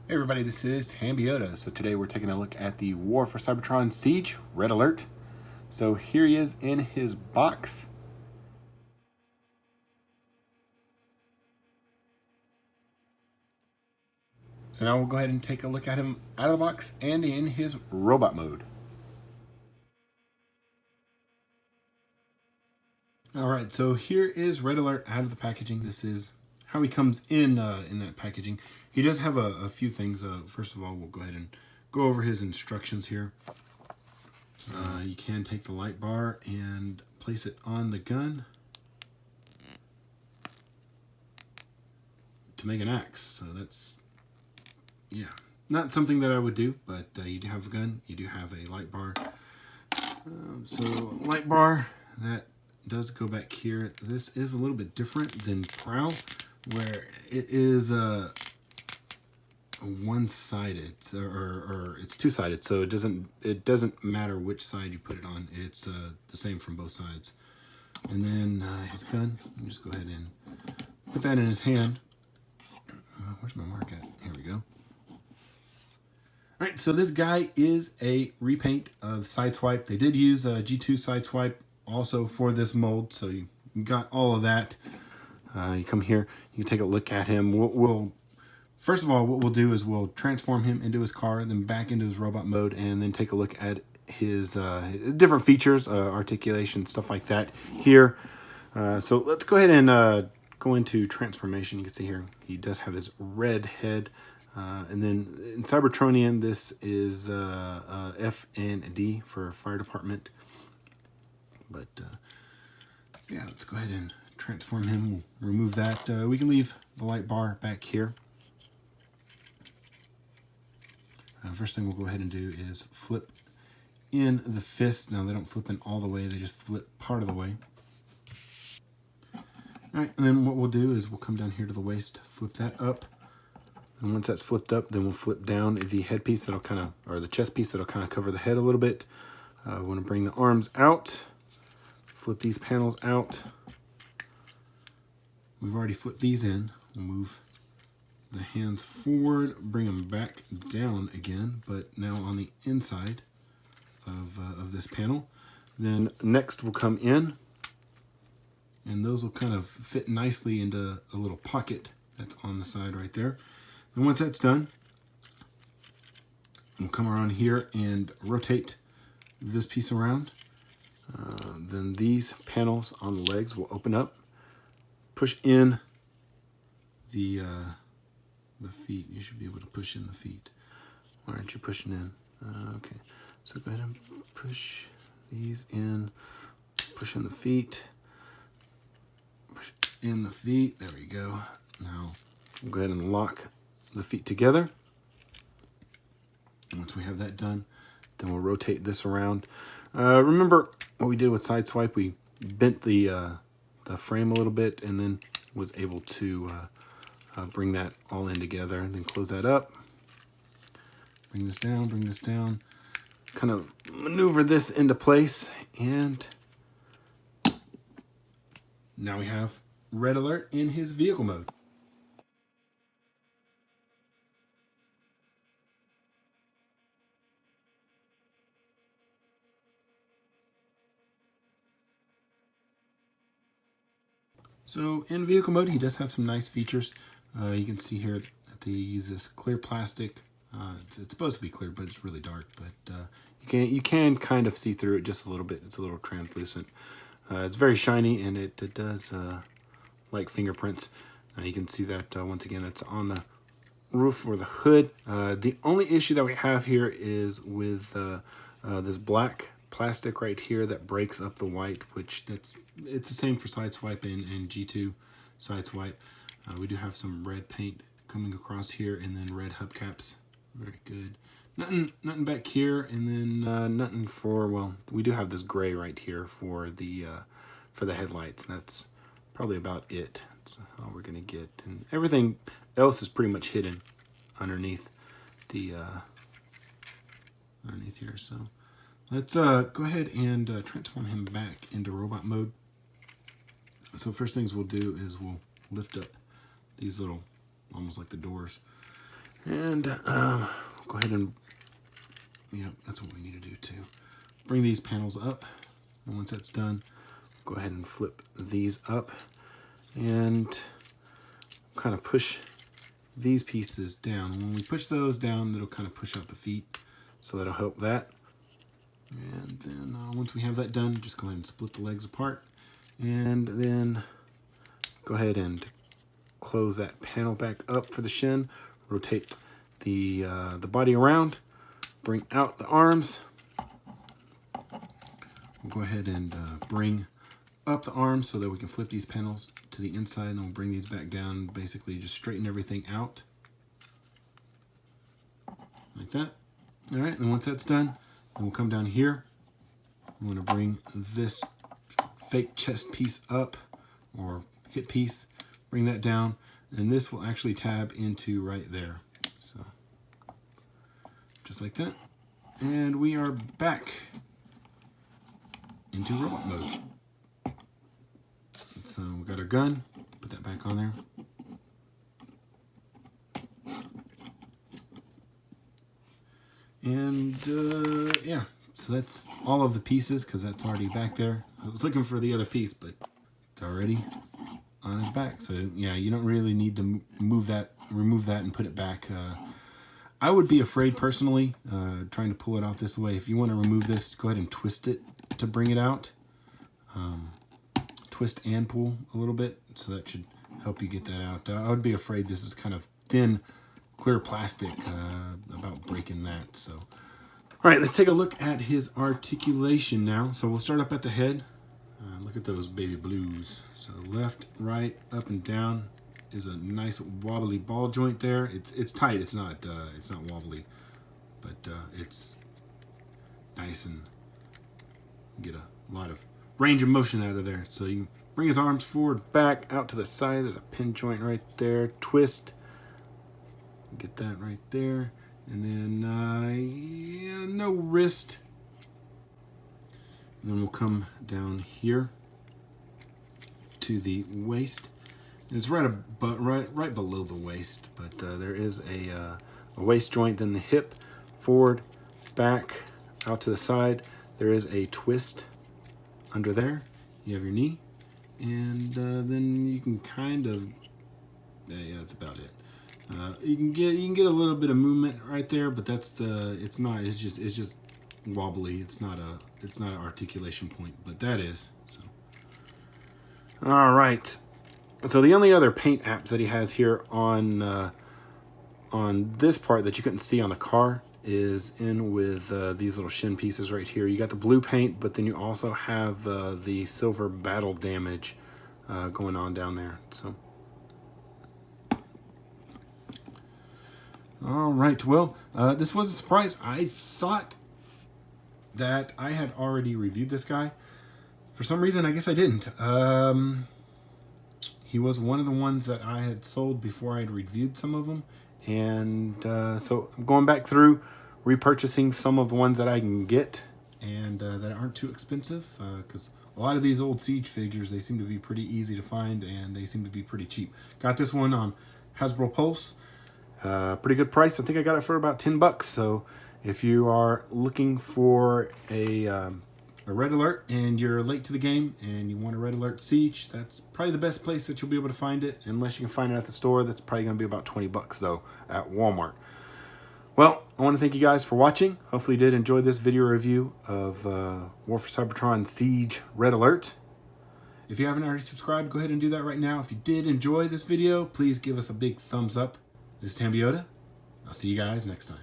Hey everybody, this is Tambeyoda. So today we're taking a look at the War for Cybertron Siege, Red Alert. So here he is in his box. So now we'll go ahead and take a look at him out of the box and in his robot mode. Alright, so here is Red Alert out of the packaging. This is how he comes in that packaging. He does have a few things. First of all, we'll go ahead and go over his instructions here. You can take the light bar and place it on the gun to make an axe. So that's, yeah, not something that I would do, but you do have a gun, you do have a light bar. So light bar, that does go back here. This is a little bit different than Prowl, where it is one-sided, or it's two-sided, so it doesn't matter which side you put it on. It's the same from both sides. And then his gun, you just go ahead and put that in his hand. Where's my mark at? Here we go. All right, so this guy is a repaint of Sideswipe. They did use a G2 Sideswipe also for this mold, so you got all of that. You come here, you take a look at him. First of all, what we'll do is we'll transform him into his car, then back into his robot mode, and then take a look at his different features, articulation, stuff like that here. So let's go ahead and go into transformation. You can see here he does have his red head. And then in Cybertronian, this is F and D for fire department. But yeah, let's go ahead and transform him. We'll remove that. We can leave the light bar back here. First thing we'll go ahead and do is flip in the fist. Now they don't flip in all the way, they just flip part of the way. All right, and then what we'll do is we'll come down here to the waist, flip that up. And once that's flipped up, then we'll flip down the headpiece that'll kind of, or the chest piece that'll kind of cover the head a little bit. We want to bring the arms out, flip these panels out. We've already flipped these in. We'll move the hands forward, bring them back down again, but now on the inside of this panel. Then next we'll come in, and those will kind of fit nicely into a little pocket that's on the side right there. And once that's done, we'll come around here and rotate this piece around. Then these panels on the legs will open up, push in the feet. You should be able to push in the feet. Why aren't you pushing in? Okay, so go ahead and push these in, push in the feet, push in the feet. There we go. Now we'll go ahead and lock the feet together. And once we have that done, then we'll rotate this around. Remember what we did with Sideswipe? We bent the frame a little bit and then was able to bring that all in together, and then close that up. Bring this down, kind of maneuver this into place, and now we have Red Alert in his vehicle mode. So in vehicle mode, he does have some nice features. You can see here that they use this clear plastic. It's supposed to be clear, but it's really dark. But you can kind of see through it just a little bit. It's a little translucent. It's very shiny, and it does like fingerprints. You can see that once again, it's on the roof or the hood. The only issue that we have here is with this black plastic right here that breaks up the white, which it's the same for Sideswipe and G2 Sideswipe. We do have some red paint coming across here, and then red hubcaps. Very good. Nothing back here, and then nothing for, well, we do have this gray right here for the headlights. That's probably about it. That's all we're gonna get, and everything else is pretty much hidden underneath the underneath here. So let's go ahead and transform him back into robot mode. So first things we'll do is we'll lift up these little, almost like the doors, And go ahead and, yeah, that's what we need to do too. Bring these panels up. And once that's done, go ahead and flip these up and kind of push these pieces down. When we push those down, it'll kind of push out the feet, so that'll help that. And then once we have that done, just go ahead and split the legs apart, and then go ahead and close that panel back up for the shin. Rotate the body around, bring out the arms. We'll go ahead and bring up the arms so that we can flip these panels to the inside, and we'll bring these back down, basically just straighten everything out like that. All right, and once that's done, then we'll come down here. I'm going to bring this fake chest piece up, or hip piece, bring that down, and this will actually tab into right there. So just like that, and we are back into robot mode. So we got our gun, put that back on there. And yeah, so that's all of the pieces, because that's already back there. I was looking for the other piece, but it's already on his back. So yeah, you don't really need to remove that and put it back. I would be afraid personally, trying to pull it off this way. If you want to remove this, go ahead and twist it to bring it out. Twist and pull a little bit, so that should help you get that out. I would be afraid this is kind of thin, clear plastic, about breaking that. So, all right, let's take a look at his articulation now. So we'll start up at the head. Look at those baby blues. So left, right, up and down is a nice wobbly ball joint there. It's tight. It's not wobbly, but it's nice, and get a lot of range of motion out of there. So you can bring his arms forward, back, out to the side. There's a pin joint right there. Twist. Get that right there. And then, yeah, no wrist. And then we'll come down here to the waist. And it's right below the waist, but there is a waist joint. Then the hip, forward, back, out to the side. There is a twist under there. You have your knee, and then you can kind of, yeah, that's about it. You can get a little bit of movement right there, but it's just wobbly. It's not an articulation point, but that is. So, all right. So the only other paint apps that he has here on this part that you couldn't see on the car is in with these little shin pieces right here. You got the blue paint, but then you also have the silver battle damage going on down there. So, all right, well, this was a surprise. I thought that I had already reviewed this guy. For some reason, I guess I didn't. He was one of the ones that I had sold before I had reviewed some of them. And so I'm going back through, repurchasing some of the ones that I can get and that aren't too expensive, because a lot of these old Siege figures, they seem to be pretty easy to find, and they seem to be pretty cheap. Got this one on Hasbro Pulse. Pretty good price. I think I got it for about 10 bucks. So if you are looking for a Red Alert and you're late to the game and you want a Red Alert Siege, that's probably the best place that you'll be able to find it. Unless you can find it at the store, that's probably going to be about 20 bucks though at Walmart. Well, I want to thank you guys for watching. Hopefully you did enjoy this video review of War for Cybertron Siege Red Alert. If you haven't already subscribed, go ahead and do that right now. If you did enjoy this video, please give us a big thumbs up. This is Tambeyoda. I'll see you guys next time.